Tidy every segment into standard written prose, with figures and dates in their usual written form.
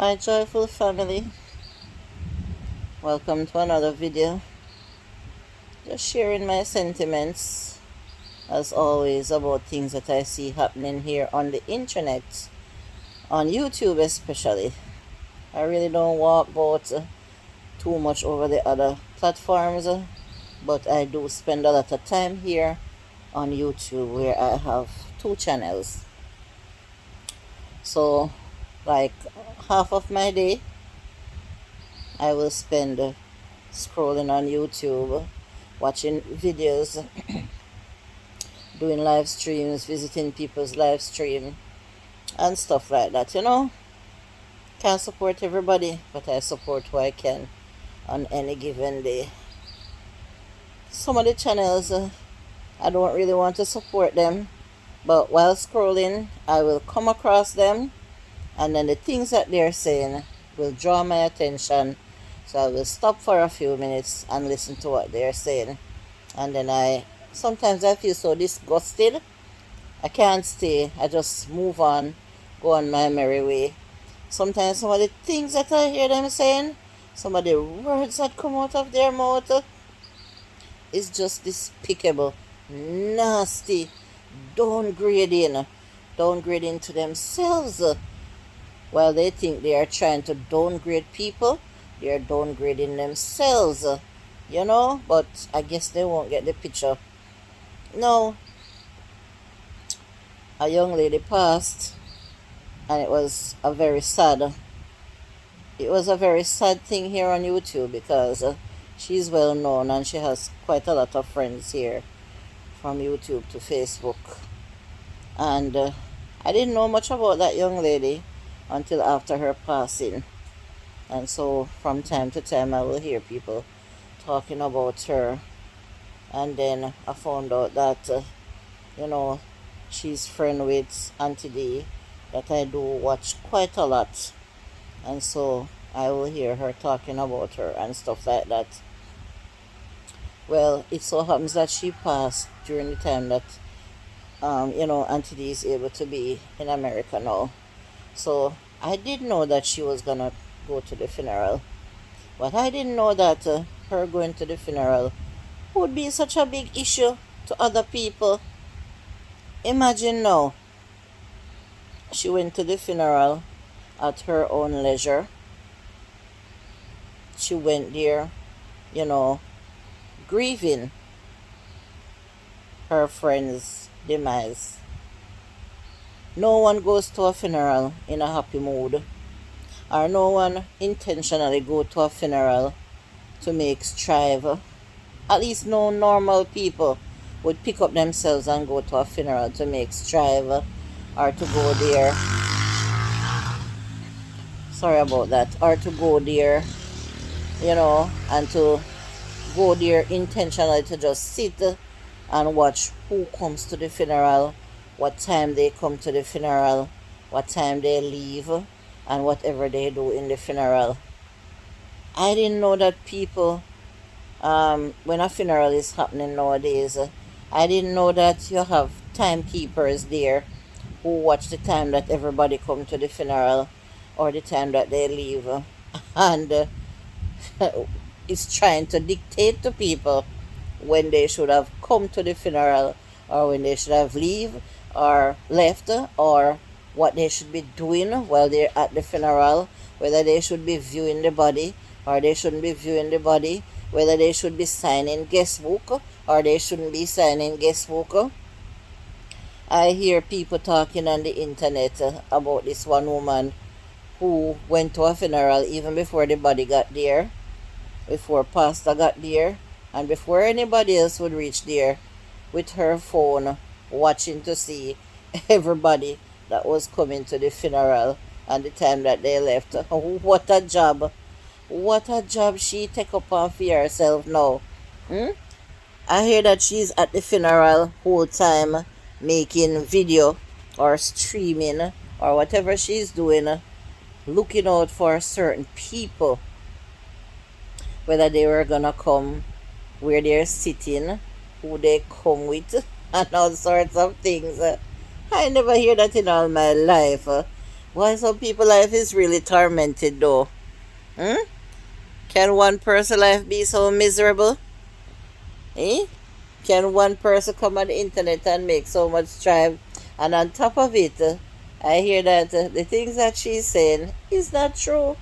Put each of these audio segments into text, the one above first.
Hi joyful family, welcome to another video. Just sharing my sentiments as always about things that I see happening here on the internet, on YouTube especially. I really don't walk about too much over the other platforms, but I do spend a lot of time here on YouTube where I have two channels. So like half of my day I will spend scrolling on YouTube, watching videos, doing live streams, visiting people's live stream, and stuff like that. Can't support everybody, but I support who I can on any given day. Some of the channels, I don't really want to support them, but while scrolling, I will come across them, and then the things that they're saying will draw my attention. So I will stop for a few minutes and listen to what they're saying. And then sometimes I feel so disgusted. I can't stay. I just move on, go on my merry way. Sometimes some of the things that I hear them saying, some of the words that come out of their mouth, is just despicable, nasty, downgrading to themselves. While they think they are trying to downgrade people, they are downgrading themselves, but I guess they won't get the picture. No, a young lady passed, and it was a very sad thing here on YouTube because she's well known and she has quite a lot of friends here, from YouTube to Facebook. And I didn't know much about that young lady until after her passing. And so from time to time I will hear people talking about her. And then I found out that, she's friend with Aunty D, that I do watch quite a lot. And so I will hear her talking about her and stuff like that. Well, it so happens that she passed during the time that, Aunty D is able to be in America now. So I did know that she was gonna go to the funeral, but I didn't know that her going to the funeral would be such a big issue to other people. Imagine now, she went to the funeral at her own leisure. She went there, grieving her friend's demise. No one goes to a funeral in a happy mood, or no one intentionally go to a funeral to make strife. At least no normal people would pick up themselves and go to a funeral to make strife, or to go there. Sorry about that. Or to go there, and to go there intentionally to just sit and watch who comes to the funeral, what time they come to the funeral, what time they leave, and whatever they do in the funeral. I didn't know that people, when a funeral is happening nowadays, I didn't know that you have timekeepers there who watch the time that everybody come to the funeral or the time that they leave, and is trying to dictate to people when they should have come to the funeral, or when they should have leave or left, or what they should be doing while they're at the funeral, whether they should be viewing the body or they shouldn't be viewing the body, whether they should be signing guest book or they shouldn't be signing guest book. I hear people talking on the internet about this one woman who went to a funeral even before the body got there, before pastor got there, and before anybody else would reach there, with her phone watching to see everybody that was coming to the funeral and the time that they left. What a job! What a job she take upon for herself now. Hmm? I hear that she's at the funeral whole time making video or streaming or whatever she's doing, looking out for certain people, whether they were gonna come, where they're sitting, who they come with, and all sorts of things. I never hear that in all my life. Why some people life is really tormented though? Hmm? Can one person life be so miserable? Eh? Can one person come on the internet and make so much strife? And on top of it, I hear that the things that she's saying is not true,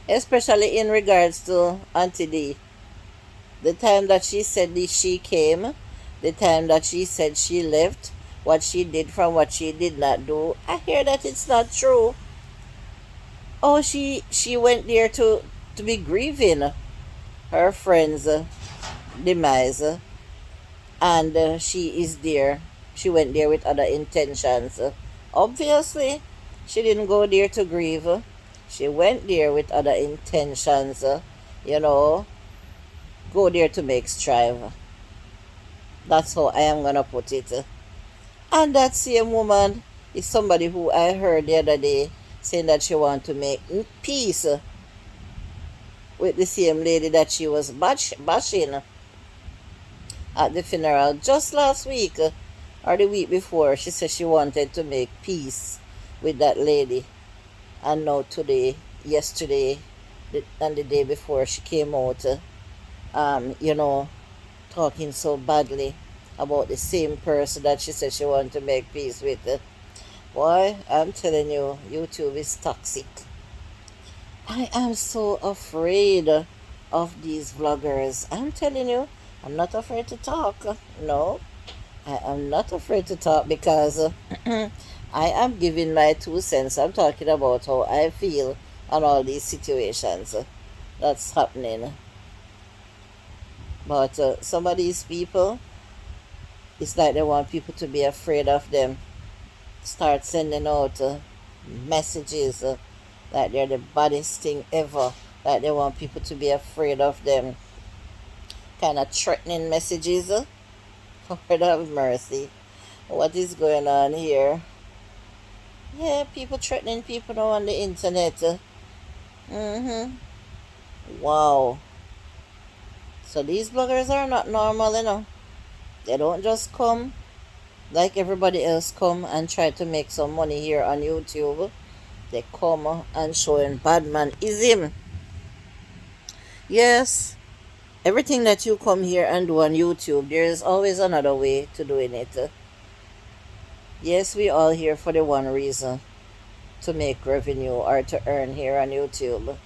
especially in regards to Auntie D. The time that she said that she came, the time that she said she left, what she did from what she did not do, I hear that it's not true. Oh, she went there to be grieving her friend's demise, and she is there. She went there with other intentions. Obviously, she didn't go there to grieve. She went there with other intentions. You know, go there to make strive. That's how I am gonna put it. And that same woman is somebody who I heard the other day saying that she want to make peace with the same lady that she was bashing at the funeral just last week, or the week before. She said she wanted to make peace with that lady. And now today, yesterday, and the day before, she came out, you know, talking so badly about the same person that she said she wanted to make peace with. Boy, I'm telling you, YouTube is toxic. I am so afraid of these vloggers. I'm telling you, I'm not afraid to talk. No, I am not afraid to talk because I am giving my 2 cents. I'm talking about how I feel on all these situations that's happening. But some of these people, it's like they want people to be afraid of them. Start sending out messages like they're the baddest thing ever. Like they want people to be afraid of them. Kind of threatening messages. Lord have mercy. What is going on here? Yeah, people threatening people now on the internet. Mm-hmm. Wow. So these bloggers are not normal, you know. They don't just come like everybody else come and try to make some money here on YouTube. They come and showing badmanism. Yes, everything that you come here and do on YouTube, there is always another way to doing it. Yes, we all here for the one reason, to make revenue or to earn here on YouTube.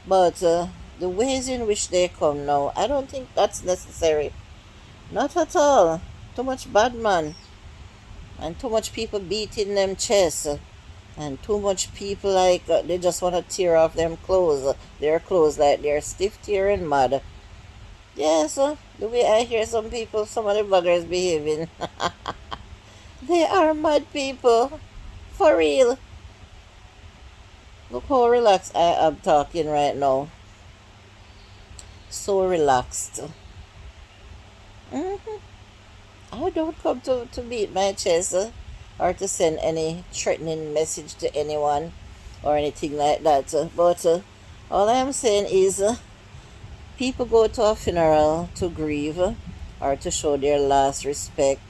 But the ways in which they come now, I don't think that's necessary. Not at all. Too much bad man. And too much people beating them chests. And too much people like they just want to tear off their clothes like they're stiff tearing mad. Yes, the way I hear some of the bloggers behaving, they are mad people, for real. Look how relaxed I am talking right now. So relaxed. hmm I don't come to beat my chest or to send any threatening message to anyone or anything like that. But all I am saying is people go to a funeral to grieve or to show their last respect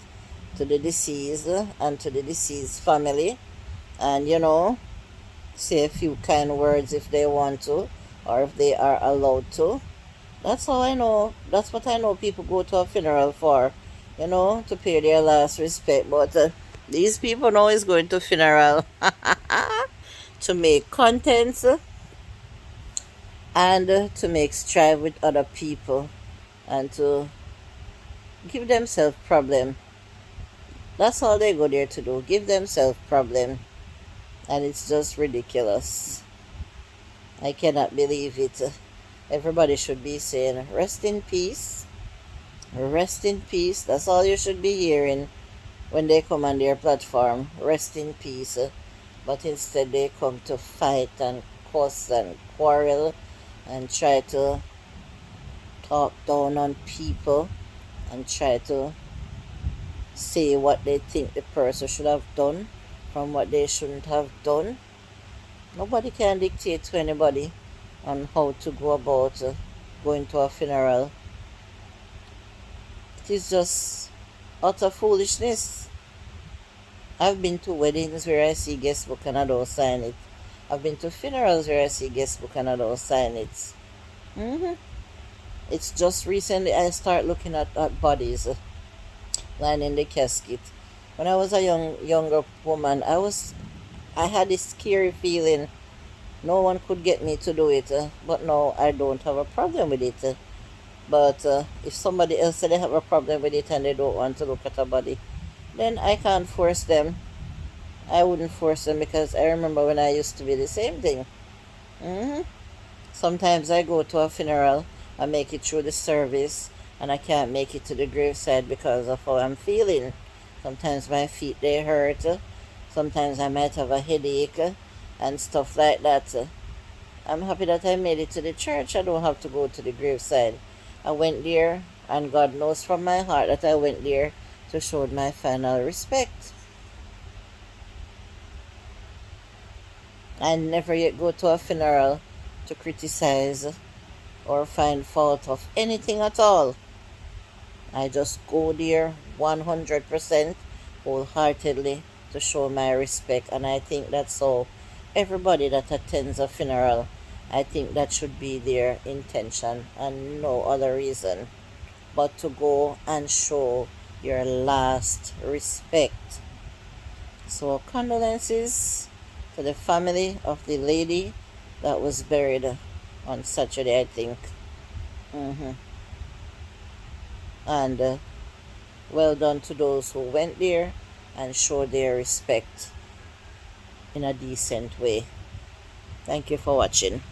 to the deceased and to the deceased family. And, you know, say a few kind words if they want to or if they are allowed to. That's how I know. That's what I know people go to a funeral for, you know, to pay their last respect. But these people know is going to funeral to make contents and to make strive with other people and to give themselves problem. That's all they go there to do. Give themselves problem, and it's just ridiculous. I cannot believe it. Everybody should be saying, rest in peace. Rest in peace. That's all you should be hearing when they come on their platform. Rest in peace. But instead they come to fight and cuss and quarrel and try to talk down on people and try to say what they think the person should have done from what they shouldn't have done. Nobody can dictate to anybody on how to go about going to a funeral. It is just utter foolishness. I've been to weddings where I see guest book and I don't sign it. I've been to funerals where I see guest book and I don't sign it. hmm It's just recently I start looking at bodies lying in the casket. When I was a younger woman, I had this scary feeling no one could get me to do it. But now I don't have a problem with it. But if somebody else said they have a problem with it and they don't want to look at a body, then I can't force them. I wouldn't force them because I remember when I used to be the same thing. hmm Sometimes I go to a funeral, I make it through the service, and I can't make it to the graveside because of how I'm feeling. Sometimes my feet they hurt. Sometimes I might have a headache and stuff like that. I'm happy that I made it to the church. I don't have to go to the graveside. I went there, and God knows from my heart that I went there to show my final respect. I never yet go to a funeral to criticize or find fault of anything at all. I just go there 100% wholeheartedly to show my respect, and I think that's all everybody that attends a funeral, I think that should be their intention and no other reason but to go and show your last respect. So, condolences to the family of the lady that was buried on Saturday, I think. hmm And well done to those who went there and showed their respect in a decent way. Thank you for watching.